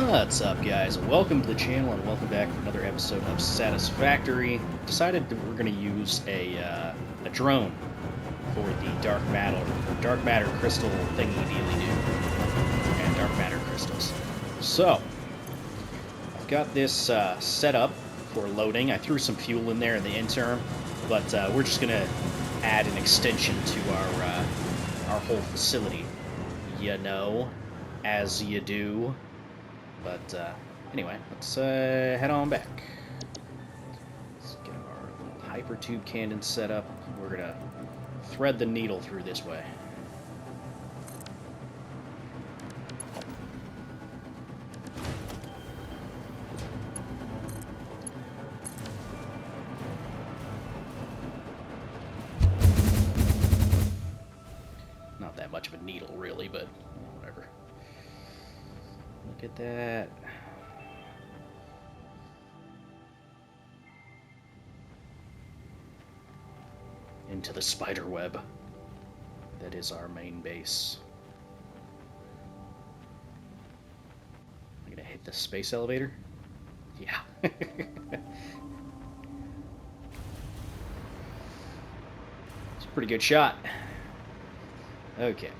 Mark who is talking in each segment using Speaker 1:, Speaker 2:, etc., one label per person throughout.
Speaker 1: What's up, guys? Welcome to the channel and welcome back for another episode of Satisfactory. Decided that we're going to use a drone for the dark matter crystal thingy dealy do, and dark matter crystals. So I've got this set up for loading. I threw some fuel in there in the interim, but we're just going to add an extension to our whole facility. You know, as you do. But anyway, let's head on back. Let's get our little hyper tube cannon set up. We're gonna thread the needle through this way. Not that much of a needle, really, but whatever. Look at that. Into the spider web. That is our main base. I'm gonna hit the space elevator. Yeah. It's a pretty good shot. Okay.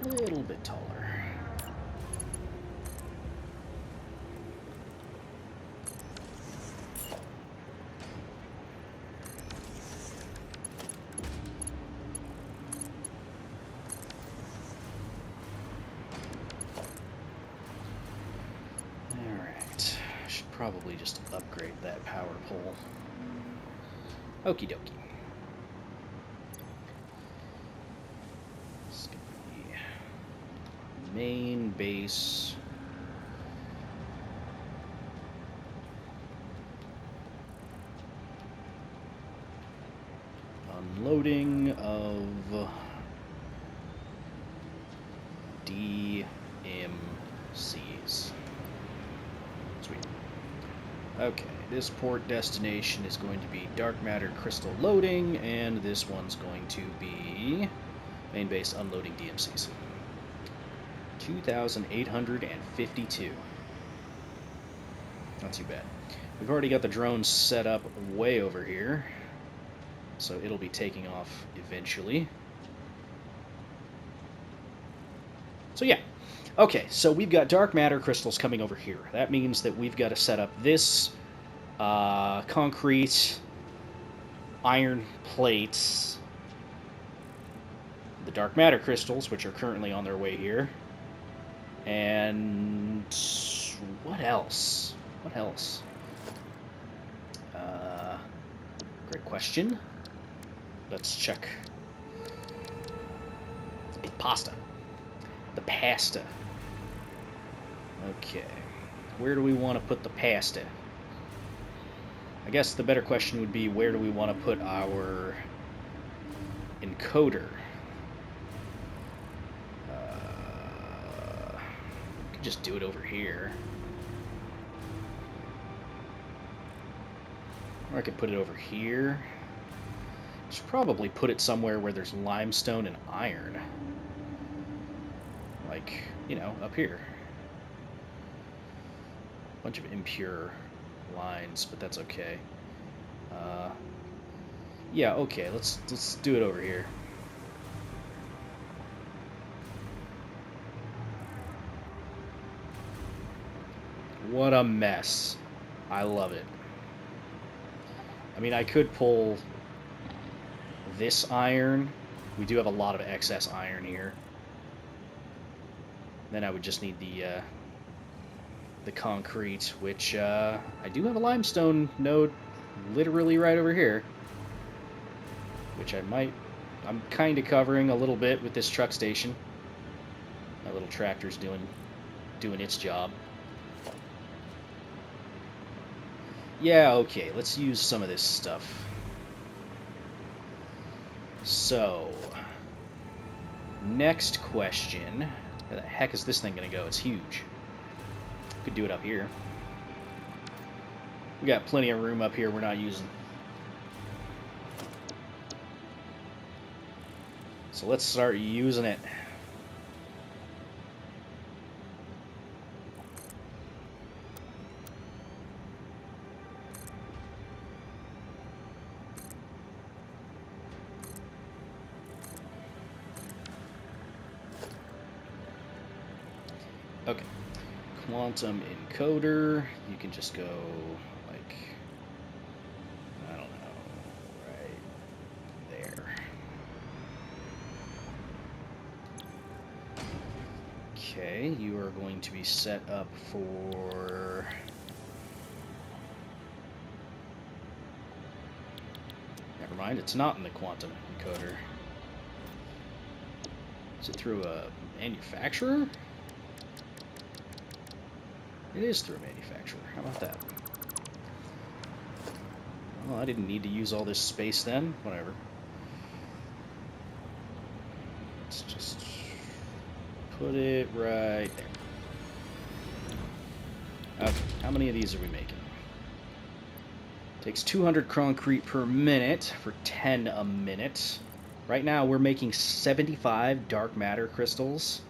Speaker 1: A little bit taller. Alright. Should probably just upgrade that power pole. Okie dokie. Main base. Unloading of DMCs. Sweet. Okay, this port destination is going to be dark matter crystal loading, and this one's going to be main base unloading DMCs. 2,852. Not too bad. We've already got the drone set up way over here, so it'll be taking off eventually. So yeah. Okay, so we've got dark matter crystals coming over here. That means that we've got to set up this concrete iron plates, the dark matter crystals, which are currently on their way here. And what else? What else? Great question. Let's check. Pasta. The pasta. Okay. Where do we want to put the pasta? I guess the better question would be, where do we want to put our encoder? Just do it over here. Or I could put it over here. Should probably put it somewhere where there's limestone and iron. Like, you know, up here. Bunch of impure lines, but that's okay. Yeah, okay, let's do it over here. What a mess. I love it. I mean, I could pull this iron. We do have a lot of excess iron here. Then I would just need the concrete, which I do have a limestone node literally right over here, which I'm kind of covering a little bit with this truck station. My little tractor's doing its job. Yeah, okay, let's use some of this stuff. So, next question. Where the heck is this thing going to go? It's huge. Could do it up here. We got plenty of room up here we're not using. So let's start using it. Okay. Quantum encoder. You can just go like, I don't know, right there. Okay, you are going to be set up for... Never mind, it's not in the quantum encoder. Is it through a manufacturer? It is through a manufacturer. How about that? Well, I didn't need to use all this space then. Whatever. Let's just put it right there. Okay, how many of these are we making? Takes 200 concrete per minute for 10 a minute. Right now we're making 75 dark matter crystals.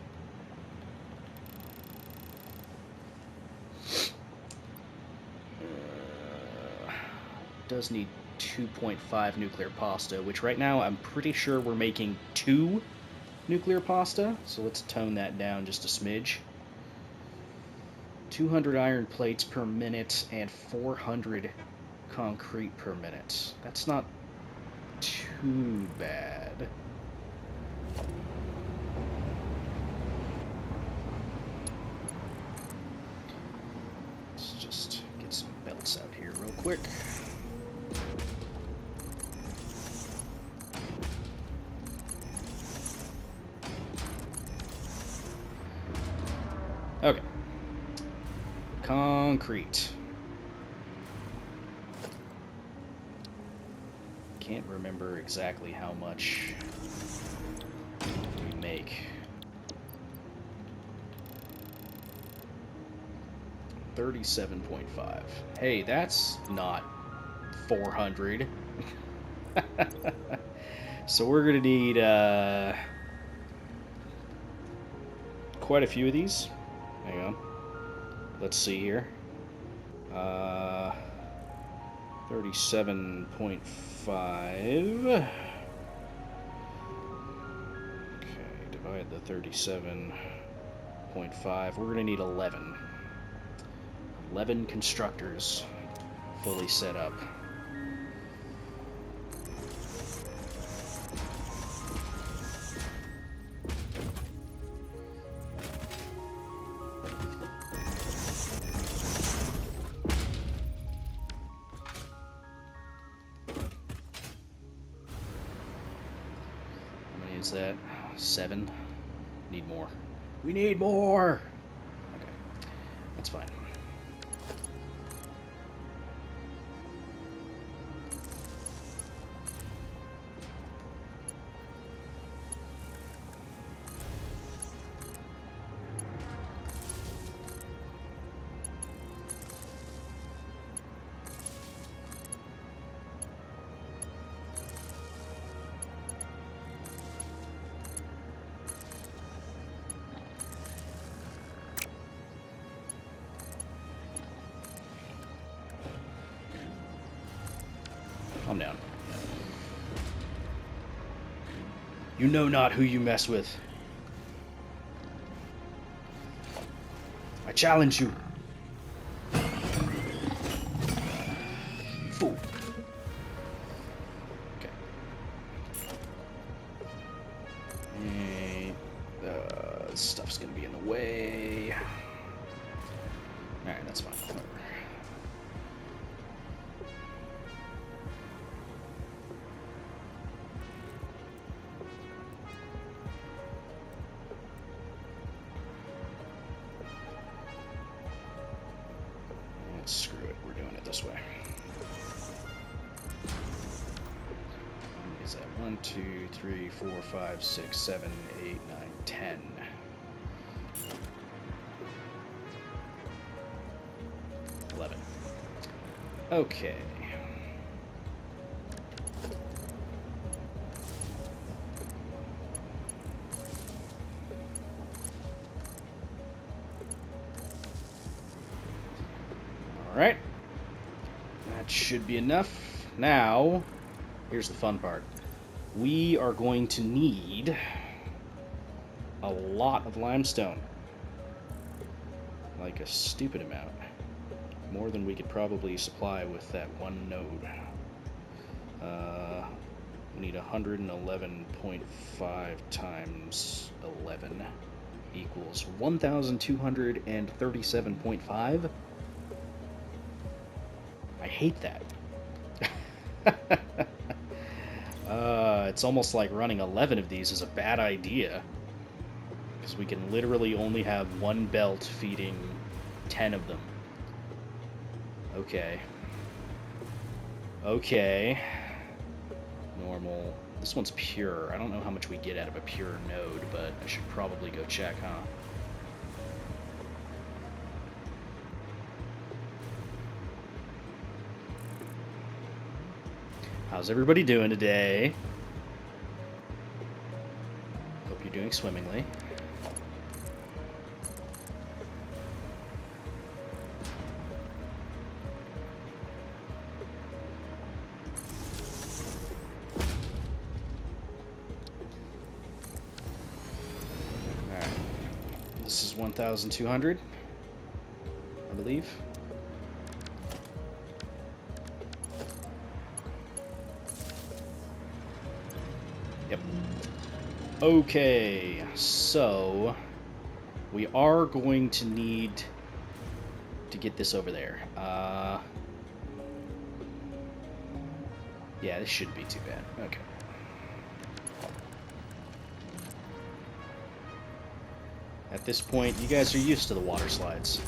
Speaker 1: Does need 2.5 nuclear pasta, which right now I'm pretty sure we're making 2 nuclear pasta, so let's tone that down just a smidge. 200 iron plates per minute and 400 concrete per minute. That's not too bad. Let's just get some belts out here real quick. Okay. Concrete. Can't remember exactly how much we make. 37.5. Hey, that's not 400. So we're gonna need quite a few of these. Hang on. Let's see here. 37.5. Okay, divide the 37.5. We're going to need 11. 11 constructors fully set up. Is that 7? Need more. We need more! Okay, that's fine. Calm down. You know not who you mess with. I challenge you. Fool. Okay. This stuff's gonna be in the way. Alright, that's fine. Whatever. this way. Is that 1, 2, 3, 4, 5, 6, 7, 8, 9, 10? Okay. Alright. That should be enough. Now, here's the fun part. We are going to need a lot of limestone. Like a stupid amount. More than we could probably supply with that one node. We need 111.5 times 11 equals 1,237.5. I hate that. It's almost like running 11 of these is a bad idea. Because we can literally only have one belt feeding 10 of them. Okay. Okay. Normal. This one's pure. I don't know how much we get out of a pure node, but I should probably go check, huh? How's everybody doing today? Hope you're doing swimmingly. Alright. This is 1,200, I believe. Yep. Okay, so we are going to need to get this over there. Yeah, this shouldn't be too bad. Okay. At this point, you guys are used to the water slides.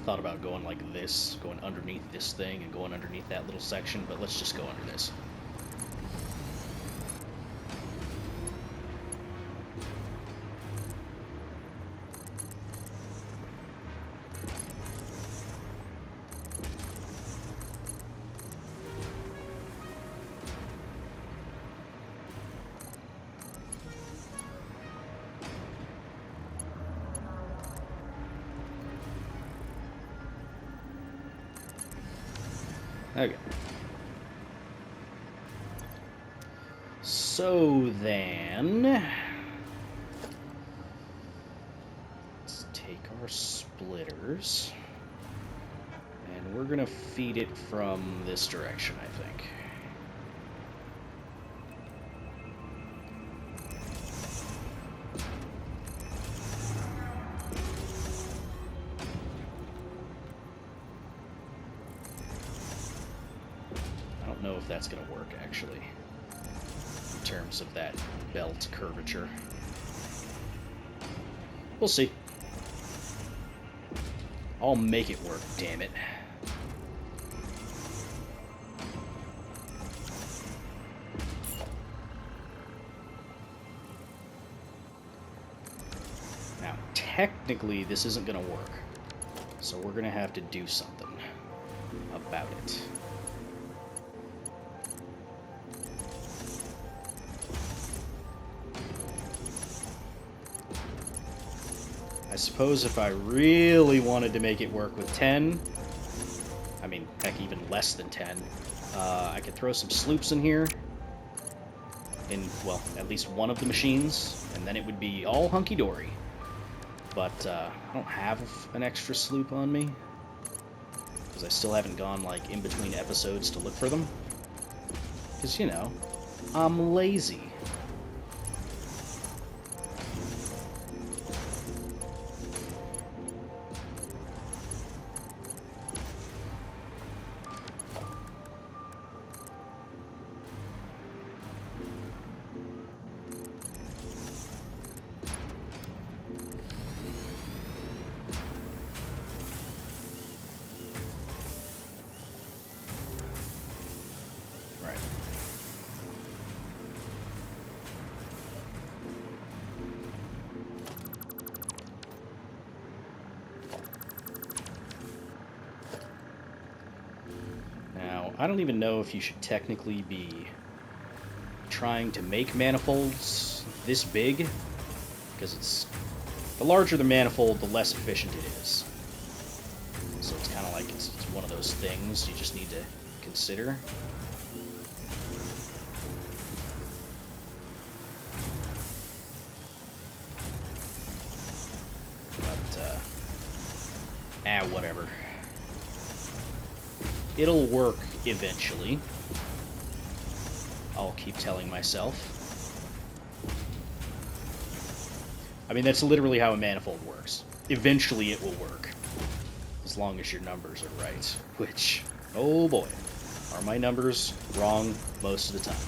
Speaker 1: Thought about going like this, going underneath this thing and going underneath that little section, but let's just go under this. Okay. So then, let's take our splitters, and we're gonna feed it from this direction, I think. I don't know if that's gonna work, actually, in terms of that belt curvature. We'll see. I'll make it work, damn it. Now, technically, this isn't gonna work, so we're gonna have to do something about it. I suppose if I really wanted to make it work with 10, I mean, heck, even less than 10, I could throw some sloops in here, in, well, at least one of the machines, and then it would be all hunky-dory. But I don't have an extra sloop on me, because I still haven't gone, like, in between episodes to look for them. Because, you know, I'm lazy. I don't even know if you should technically be trying to make manifolds this big, because it's the larger the manifold, the less efficient it is. So it's kind of like it's one of those things you just need to consider. But, whatever. It'll work eventually. I'll keep telling myself. I mean, that's literally how a manifold works. Eventually it will work. As long as your numbers are right. Which, oh boy, are my numbers wrong most of the time.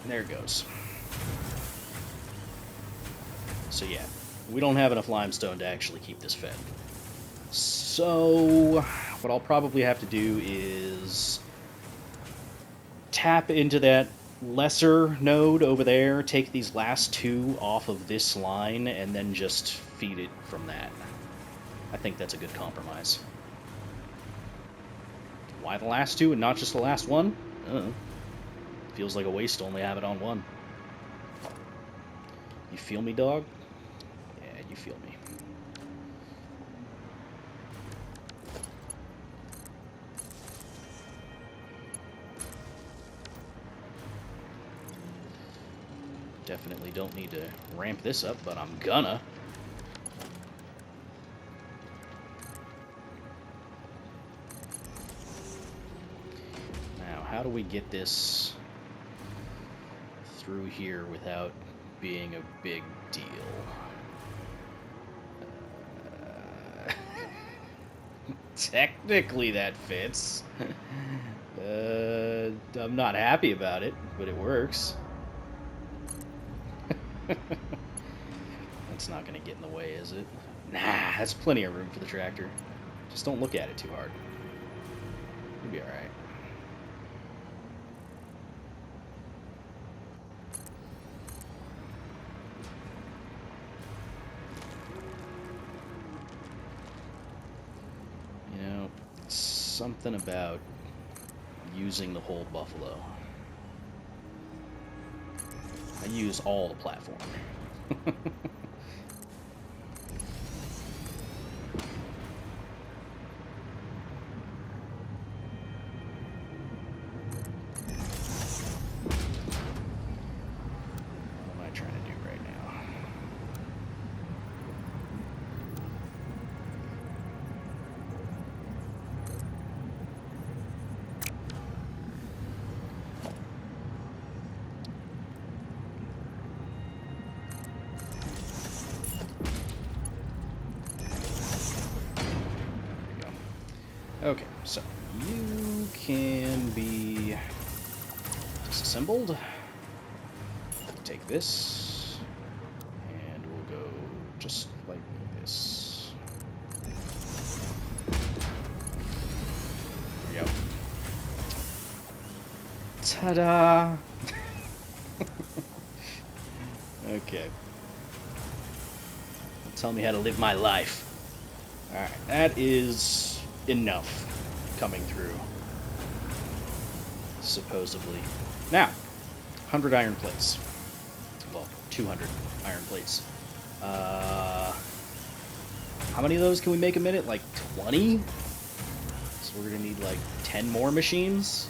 Speaker 1: There it goes. So yeah, we don't have enough limestone to actually keep this fed. So what I'll probably have to do is tap into that lesser node over there, take these last two off of this line, and then just feed it from that. I think that's a good compromise. Why the last two and not just the last one? I don't know. Feels like a waste to only have it on one. You feel me, dog? Yeah, you feel me. Definitely don't need to ramp this up, but I'm gonna. Now, how do we get this through here without being a big deal? Technically that fits. I'm not happy about it, but it works. That's not going to get in the way, is it? Nah, that's plenty of room for the tractor. Just don't look at it too hard. You'll be alright. Something about using the whole buffalo. I use all the platform. What am I trying to do right now? Okay, so you can be disassembled. Take this, and we'll go just like this. There we go. Ta-da! Okay. Tell me how to live my life. Alright, that is enough coming through, supposedly. Now, 100 iron plates. Well, 200 iron plates. How many of those can we make a minute? Like 20? So we're gonna need like 10 more machines?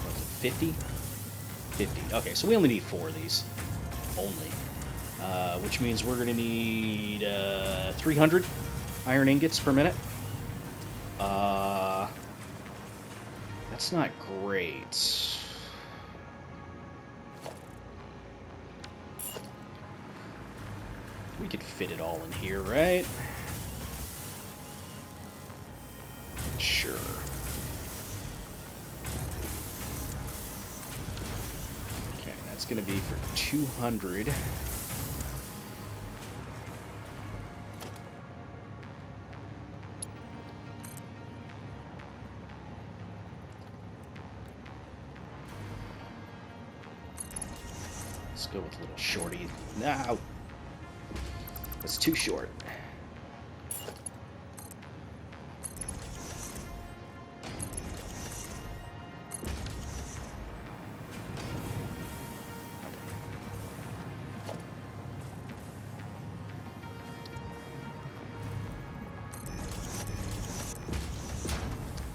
Speaker 1: What is it, 50? 50. Okay, so we only need 4 of these. Only. Which means we're going to need 300 iron ingots per minute. That's not great. We could fit it all in here, right? Sure. Okay, that's going to be for 200. Let's go with a little shorty. No! That's too short.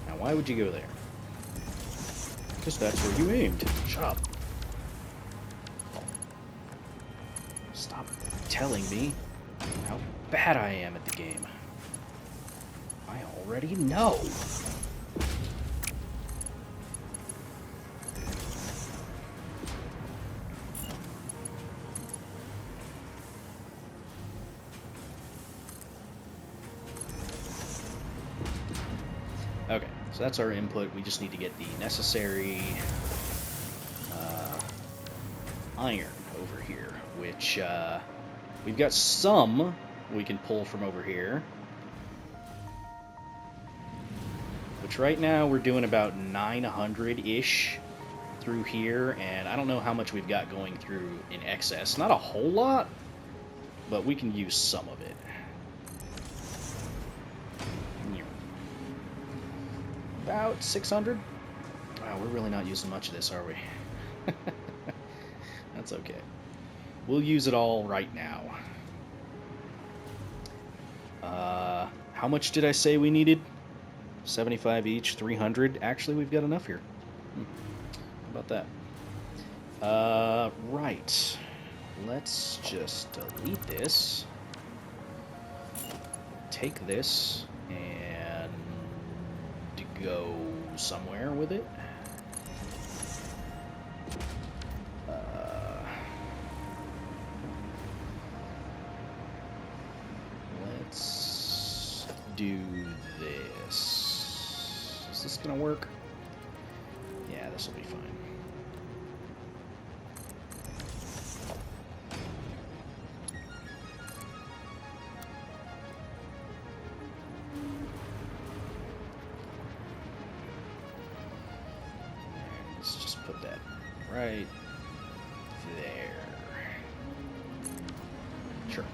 Speaker 1: Now, why would you go there? Because that's where you aimed. Shut up. Stop telling me how bad I am at the game. I already know. Okay, so that's our input. We just need to get the necessary iron over here, which we've got some we can pull from over here. Which right now we're doing about 900-ish through here, and I don't know how much we've got going through in excess. Not a whole lot, but we can use some of it. About 600? Wow, we're really not using much of this, are we? That's okay. We'll use it all right now. How much did I say we needed? 75 each, 300. Actually, we've got enough here. How about that? Right. Let's just delete this. Take this and go somewhere with it. Let's do this. Is this gonna work? Yeah, this will be fine. Let's just put that right there. Sure.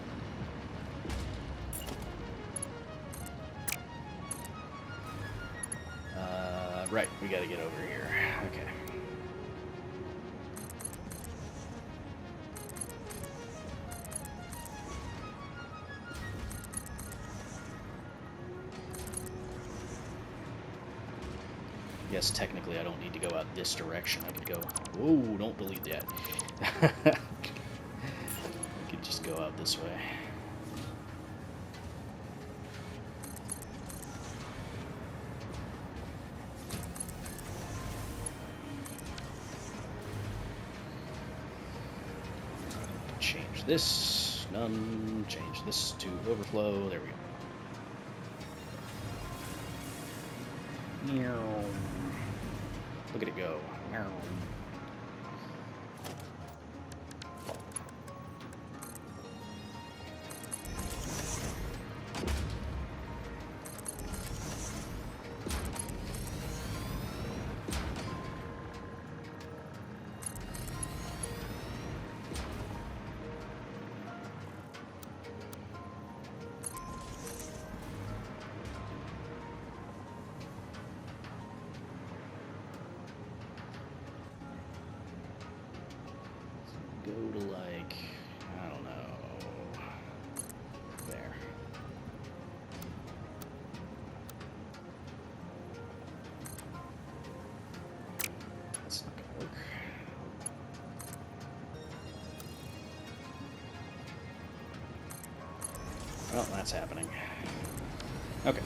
Speaker 1: Right, we gotta get over here. Okay. Yes, technically I don't need to go out this direction. I could go... Whoa, don't delete that. I could just go out this way. Change this. None. Change this to overflow. There we go. Meow. Look at it go. Meow. Go to, like, I don't know, there. That's not gonna work. Well, that's happening. Okay.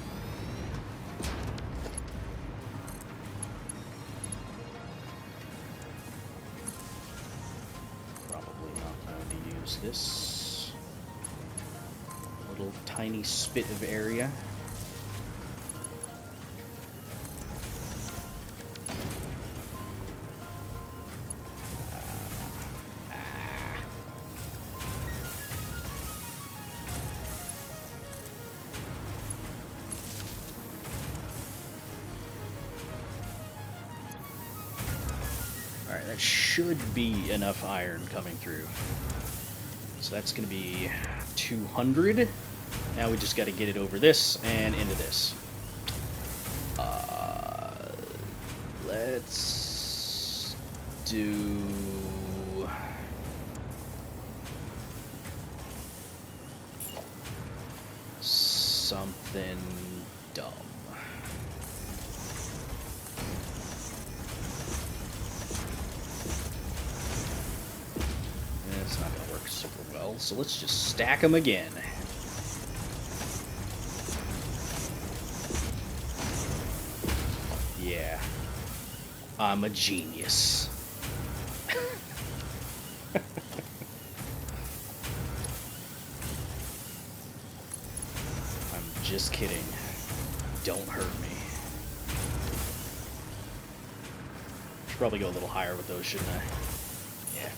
Speaker 1: Probably not going to use this little tiny spit of area. Alright, that should be enough iron coming through. So that's going to be 200. Now we just got to get it over this and into this. Let's do... something dumb. It's not going to work super well, so let's just stack them again. Yeah. I'm a genius. I'm just kidding. Don't hurt me. Should probably go a little higher with those, shouldn't I? Yeah.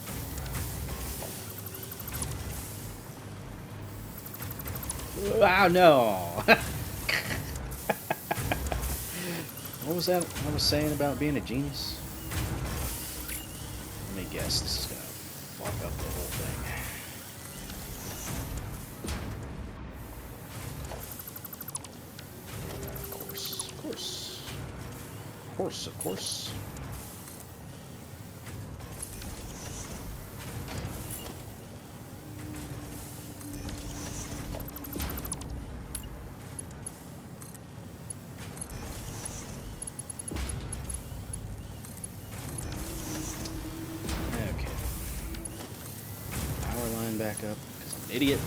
Speaker 1: Wow, no! What was that I was saying about being a genius? Let me guess, this is gonna fuck up the whole thing. Of course, of course. Of course, of course. Back up because I'm an idiot.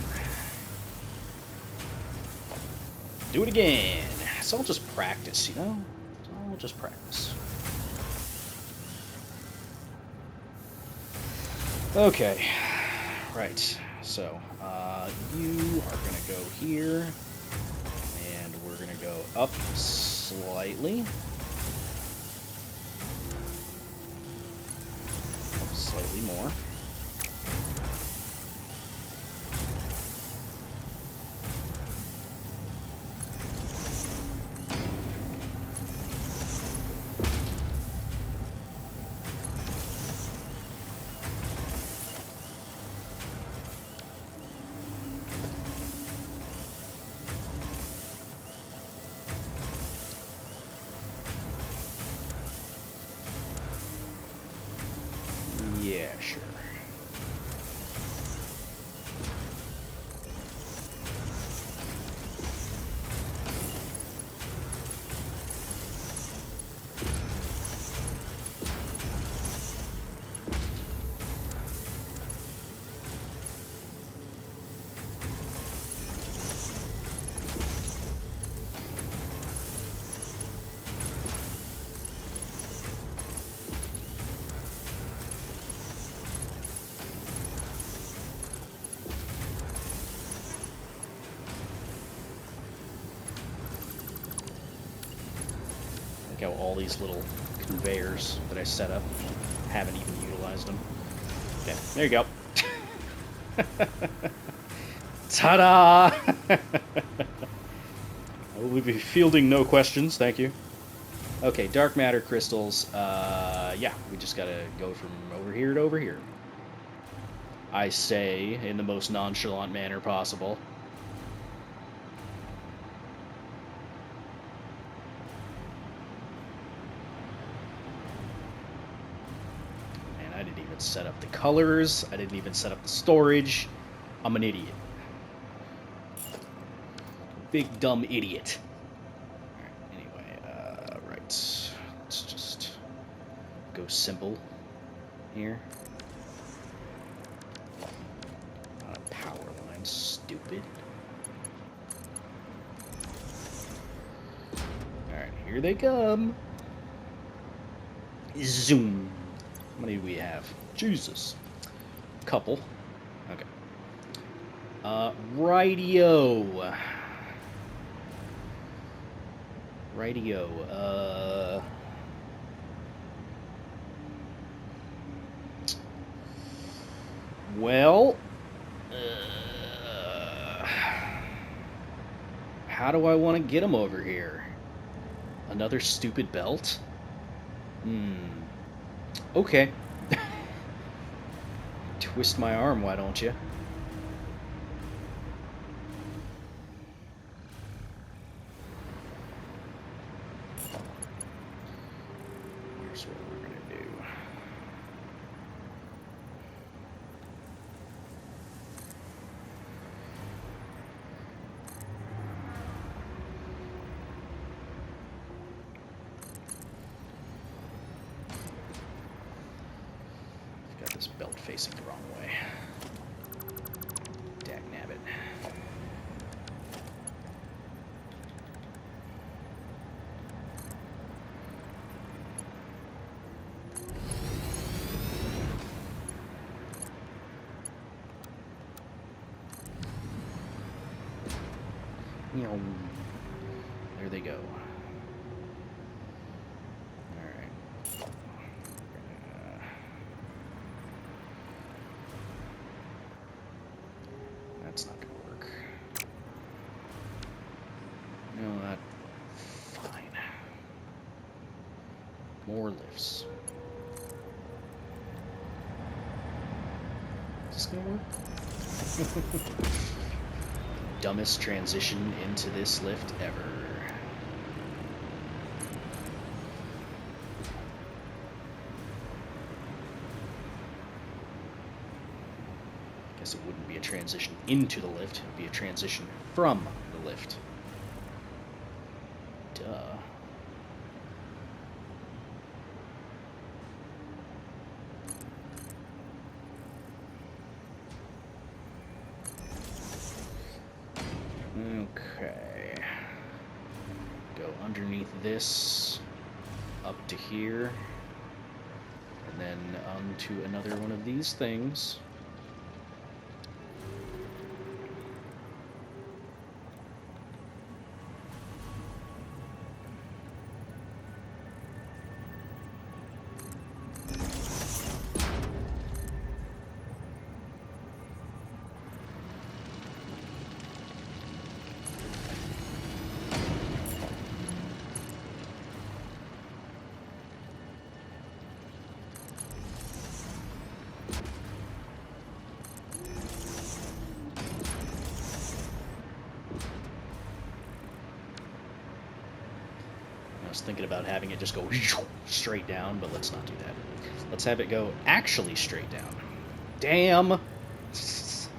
Speaker 1: Do it again. It's all just practice, you know? It's all just practice. Okay. Right. So, you are going to go here. And we're going to go up slightly. Up slightly more. Yeah, sure. How all these little conveyors that I set up haven't even utilized them. Okay, there you go. Ta-da! I will be fielding no questions, thank you. Okay, dark matter crystals. Yeah, we just gotta go from over here to over here. I say in the most nonchalant manner possible. I didn't even set up the colors. I didn't even set up the storage. I'm an idiot. Big dumb idiot. Alright, anyway, right. Let's just go simple here. Not a power line, stupid. Here they come. Zoom. How many do we have? Jesus. Couple. Okay. Radio. Radio. Well. How do I want to get them over here? Another stupid belt? Okay. Twist my arm, why don't you? Here's what we're gonna do. Got this belt facing the wrong way. Dagnabbit. There they go. Alright. That's not gonna work. No, that... Fine. More lifts. Is this gonna work? Dumbest transition into this lift ever. Guess it wouldn't be a transition into the lift, it would be a transition from the lift. Duh. Okay. Go underneath this, up to here, and then onto another one of these things. I was thinking about having it just go straight down, but let's not do that. Let's have it go actually straight down. Damn! Just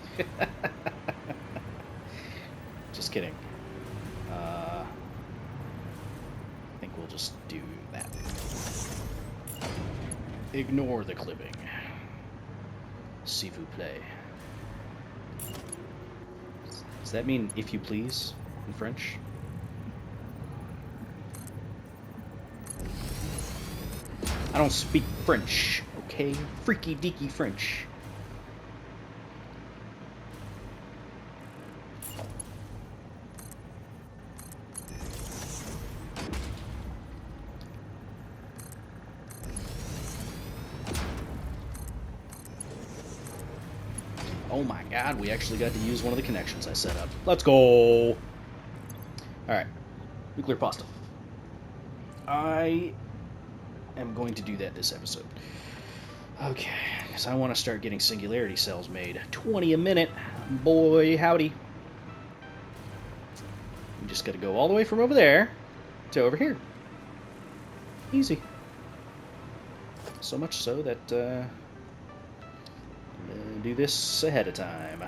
Speaker 1: kidding. I think we'll just do that. Ignore the clipping. S'il vous plaît. Does that mean if you please in French? I don't speak French, okay? Freaky deaky French. Oh my god, we actually got to use one of the connections I set up. Let's go! Alright. Nuclear pasta. I am going to do that this episode. Okay, because I want to start getting Singularity cells made. 20 a minute. Boy, howdy. We just got to go all the way from over there to over here. Easy. So much so that, do this ahead of time.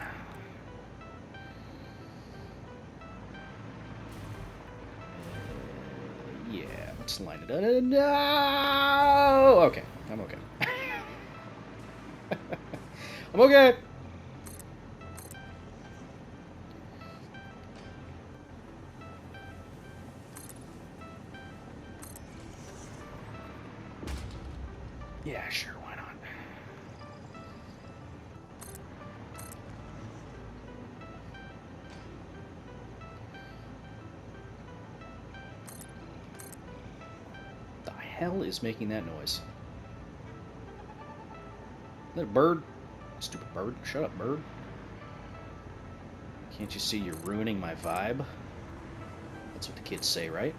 Speaker 1: Yeah, let's line it up. No! Okay, I'm okay. I'm okay! Yeah, sure, why not? The hell is making that noise? Is that a bird? Stupid bird. Shut up, bird. Can't you see you're ruining my vibe? That's what the kids say, right?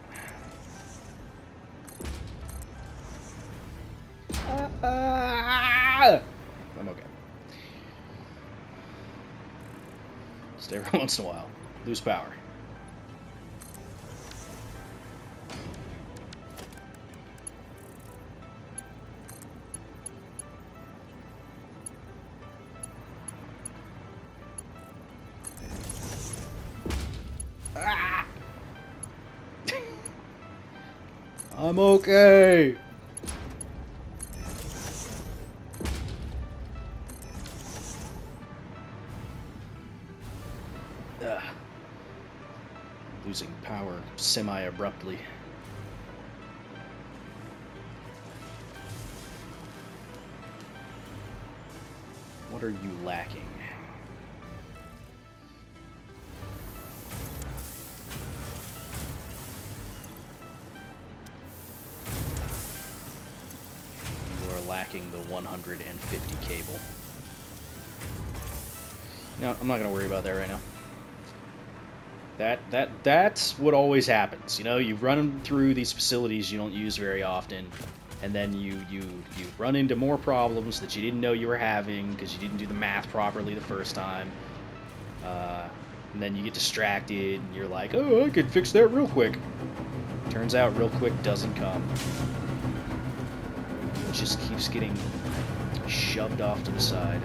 Speaker 1: I'm okay. Just every once in a while. Lose power. I'm okay. Losing power semi-abruptly. What are you lacking? You are lacking the 150 cable. No, I'm not going to worry about that right now. That's what always happens. You know, you run through these facilities you don't use very often, and then you run into more problems that you didn't know you were having because you didn't do the math properly the first time. And then you get distracted, and you're like, oh, I could fix that real quick. Turns out real quick doesn't come. It just keeps getting shoved off to the side.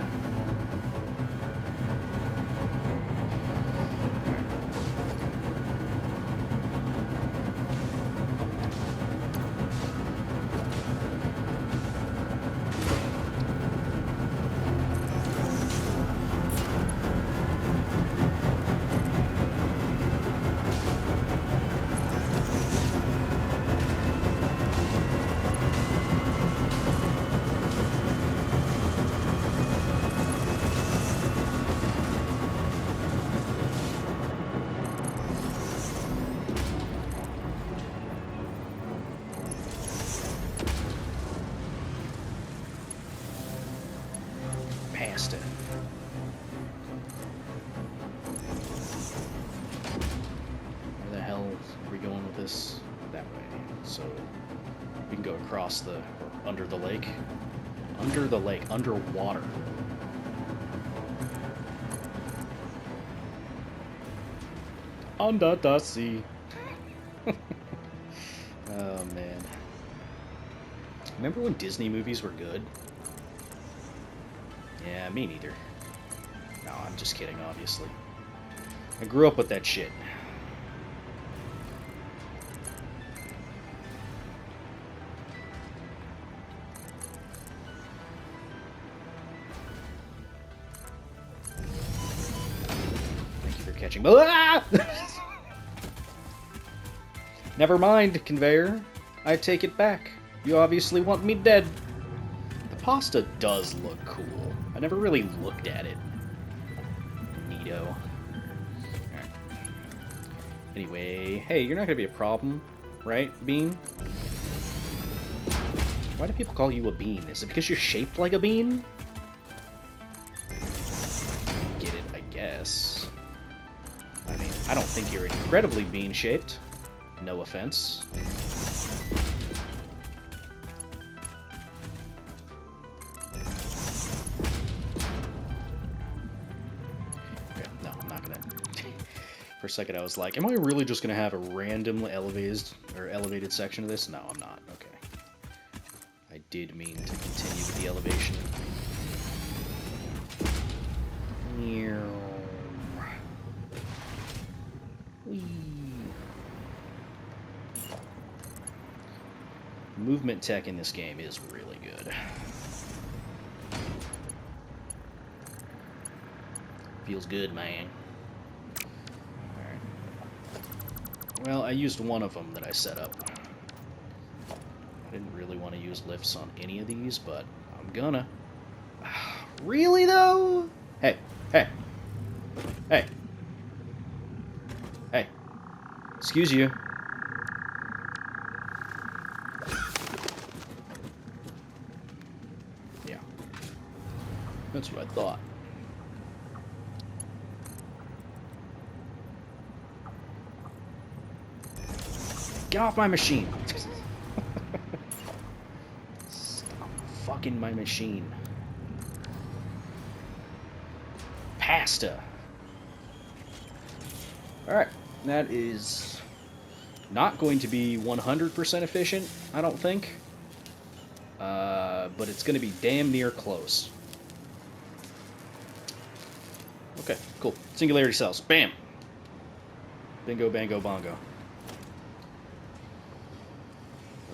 Speaker 1: Past it. Where the hell are we going with this? That way. So we can go across the, or under the lake. Under the lake, underwater. Under the sea. Oh man. Remember when Disney movies were good? Yeah, me neither. No, I'm just kidding, obviously. I grew up with that shit. Thank you for catching. Ah! Never mind, conveyor. I take it back. You obviously want me dead. The pasta does look cool. I never really looked at it. Neato. Alright. Anyway, hey, you're not gonna be a problem, right, Bean? Why do people call you a bean? Is it because you're shaped like a bean? Get it, I guess. I mean, I don't think you're incredibly bean-shaped. No offense. For a second, I was like, am I really just going to have a random elevated section of this? No, I'm not. Okay. I did mean to continue with the elevation. Whee. Movement tech in this game is really good. Feels good, man. Well, I used one of them that I set up. I didn't really want to use lifts on any of these, but I'm gonna. Really, though? Hey, hey, hey, hey. Excuse you. Yeah, that's what I thought. Get off my machine. Stop fucking my machine. Pasta. Alright, that is not going to be 100% efficient, I don't think. But it's going to be damn near close. Okay, cool. Singularity cells. Bam! Bingo, bango, bongo.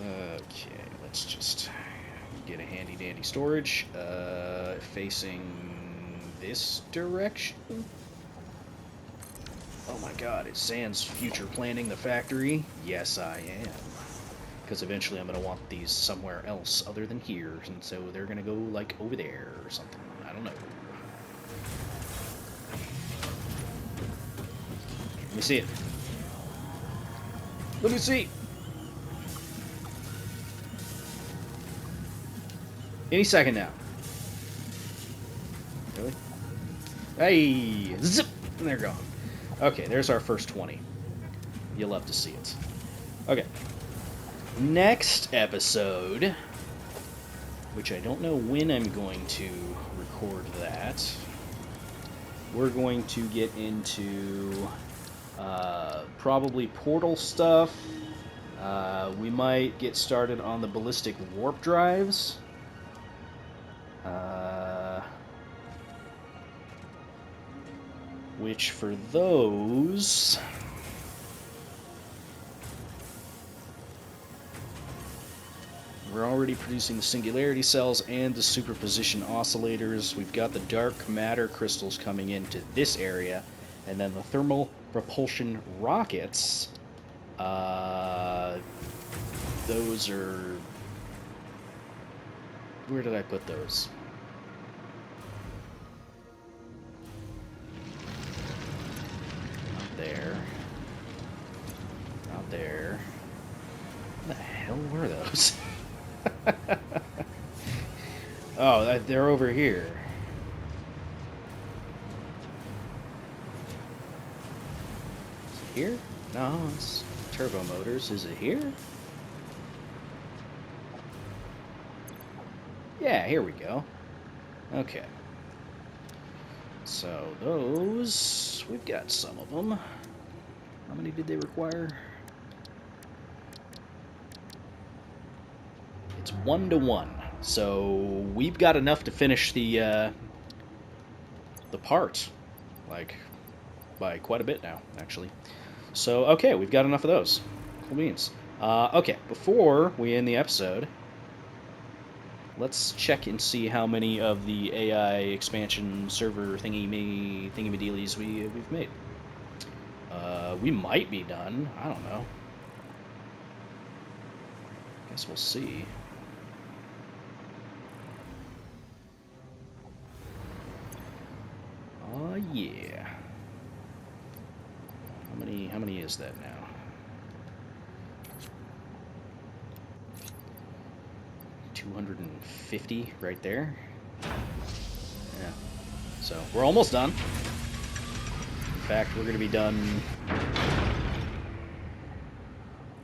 Speaker 1: Okay, let's just get a handy-dandy storage. Facing this direction? Oh my god, is Sans future planning the factory? Yes, I am. Because eventually I'm going to want these somewhere else other than here, and so they're going to go, like, over there or something. I don't know. Let me see it. Let me see! Any second now. Really? Hey! Zip! And they're gone. Okay, there's our first 20. You'll love to see it. Okay. Next episode, which I don't know when I'm going to record that, we're going to get into probably portal stuff. We might get started on the ballistic warp drives. Which for those... we're already producing the Singularity cells and the superposition oscillators. We've got the dark matter crystals coming into this area. And then the thermal propulsion rockets. Those are... where did I put those? Not there. Not there. What the hell were those? Oh, they're over here. Is it here? No, it's turbo motors. Is it here? Yeah, here we go. Okay. So those, we've got some of them. How many did they require? It's 1 to 1. So we've got enough to finish the part, like, by quite a bit now, actually. So, okay, we've got enough of those. Cool beans. Okay, before we end the episode, let's check and see how many of the AI expansion server thingy-me-dealies we've made. We might be done. I don't know. Guess we'll see. Yeah. How many is that now? 250 right there. Yeah. So we're almost done. In fact, we're going to be done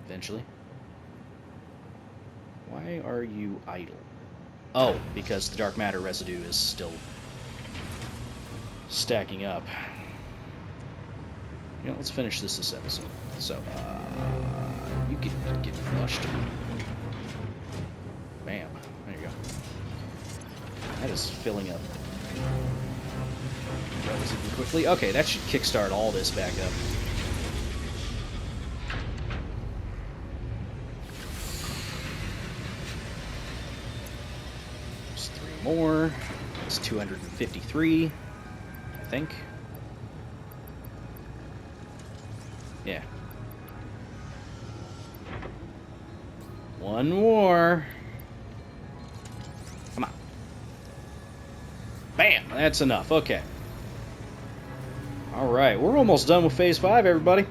Speaker 1: eventually. Why are you idle? Oh, because the dark matter residue is still stacking up. You know, let's finish this episode. So, you can get flushed. Bam. There you go. That is filling up relatively quickly. Okay, that should kickstart all this back up. There's 3 more. It's 253, I think. Yeah. 1, One more. Come on. Bam! That's enough. Okay. Alright, we're almost done with Phase 5, everybody.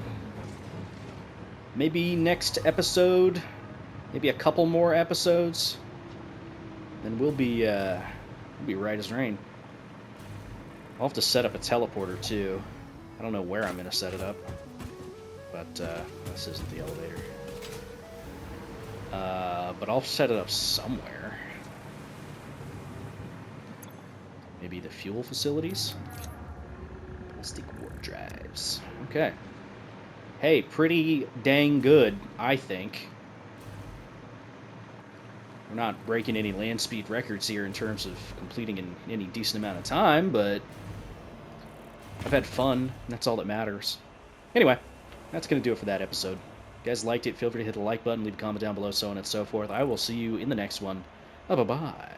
Speaker 1: Maybe next episode, maybe a couple more episodes, then we'll be right as rain. I'll have to set up a teleporter, too. I don't know where I'm going to set it up, but this isn't the elevator. But I'll set it up somewhere. Maybe the fuel facilities? Ballistic warp drives. Okay. Hey, pretty dang good, I think. We're not breaking any land speed records here in terms of completing in any decent amount of time, but I've had fun, and that's all that matters. Anyway, that's going to do it for that episode. If you guys liked it, feel free to hit the like button, leave a comment down below, so on and so forth. I will see you in the next one. Bye-bye.